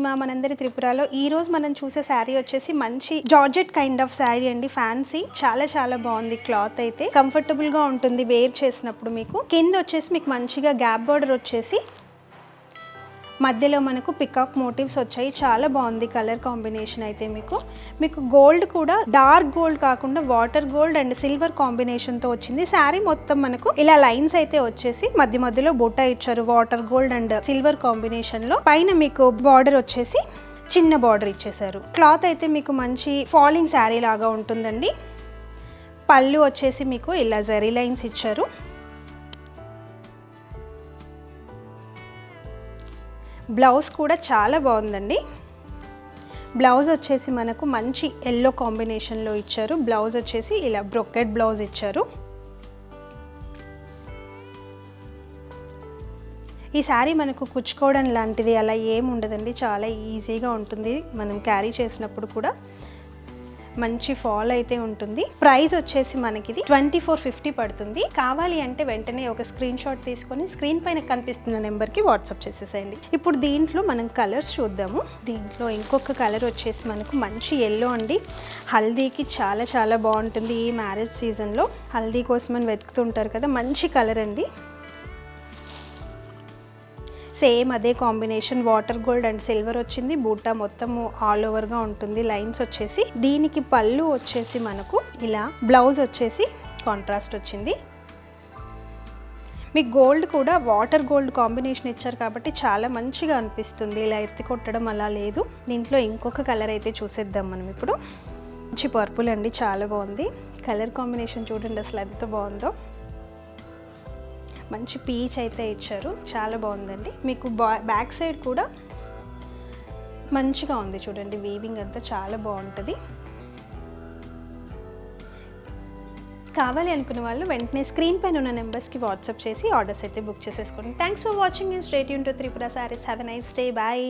మహిమ మనందరి త్రిపురలో. ఈ రోజు మనం చూసే శారీ వచ్చేసి మంచి జార్జెట్ కైండ్ ఆఫ్ శారీ అండి. ఫ్యాన్సీ, చాలా చాలా బాగుంది. క్లాత్ అయితే కంఫర్టబుల్ గా ఉంటుంది వేర్ చేసినప్పుడు. మీకు కింద వచ్చేసి మీకు మంచిగా గ్యాప్ బార్డర్ వచ్చేసి మధ్యలో మనకు పికాక్ మోటివ్స్ వచ్చాయి. చాలా బాగుంది కలర్ కాంబినేషన్ అయితే. మీకు గోల్డ్ కూడా డార్క్ గోల్డ్ కాకుండా వాటర్ గోల్డ్ అండ్ సిల్వర్ కాంబినేషన్తో వచ్చింది. శారీ మొత్తం మనకు ఇలా లైన్స్ అయితే వచ్చేసి మధ్య మధ్యలో బుట్ట ఇచ్చారు వాటర్ గోల్డ్ అండ్ సిల్వర్ కాంబినేషన్లో. పైన మీకు బార్డర్ వచ్చేసి చిన్న బార్డర్ ఇచ్చేసారు. క్లాత్ అయితే మీకు మంచి ఫాలింగ్ శారీ లాగా ఉంటుందండి. పళ్ళు వచ్చేసి మీకు ఇలా జరీ లైన్స్ ఇచ్చారు. బ్లౌజ్ కూడా చాలా బాగుందండి. బ్లౌజ్ వచ్చేసి మనకు మంచి ఎల్లో కాంబినేషన్లో ఇచ్చారు. బ్లౌజ్ వచ్చేసి ఇలా బ్రొకెట్ బ్లౌజ్ ఇచ్చారు. ఈ శారీ మనకు కుచ్చుకోవడం లాంటిది అలా ఏమి ఉండదండి. చాలా ఈజీగా ఉంటుంది మనం క్యారీ చేసినప్పుడు కూడా. మంచి ఫాల్ అయితే ఉంటుంది. ప్రైస్ వచ్చేసి మనకి ఇది 2450 పడుతుంది. కావాలి అంటే వెంటనే ఒక స్క్రీన్ షాట్ తీసుకొని స్క్రీన్ పైన కనిపిస్తున్న నెంబర్కి వాట్సాప్ చేసేసేయండి. ఇప్పుడు దీంట్లో మనం కలర్స్ చూద్దాము. దీంట్లో ఇంకొక కలర్ వచ్చేసి మనకు మంచి ఎల్లో అండి. హల్దీకి చాలా చాలా బాగుంటుంది. ఈ మ్యారేజ్ సీజన్లో హల్దీ కోసమని వెతుకుతుంటారు కదా, మంచి కలర్ అండి. సేమ్ అదే combination water gold and silver వచ్చింది. బూటా మొత్తము ఆల్ ఓవర్గా ఉంటుంది. లైన్స్ వచ్చేసి దీనికి పళ్ళు వచ్చేసి మనకు ఇలా, బ్లౌజ్ వచ్చేసి కాంట్రాస్ట్ వచ్చింది. మీకు గోల్డ్ కూడా వాటర్ గోల్డ్ కాంబినేషన్ ఇచ్చారు కాబట్టి చాలా మంచిగా అనిపిస్తుంది. ఇలా ఎత్తి కొట్టడం అలా లేదు. దీంట్లో ఇంకొక కలర్ అయితే చూసేద్దాం మనం ఇప్పుడు. మంచి పర్పుల్ అండి, చాలా బాగుంది. కలర్ కాంబినేషన్ చూడండి అసలు ఎంత బాగుందో. మంచి పీచ్ అయితే ఇచ్చారు, చాలా బాగుందండి. మీకు బ్యాక్ సైడ్ కూడా మంచిగా ఉంది చూడండి. వీవింగ్ అంతా చాలా బాగుంటుంది. కావాలి అనుకున్న వాళ్ళు వెంటనే స్క్రీన్ పైన ఉన్న నెంబర్స్కి వాట్సాప్ చేసి ఆర్డర్స్ అయితే బుక్ చేసేసుకోండి. Thanks for watching and stay tune to Tripura Sarees. Have a nice day. Bye.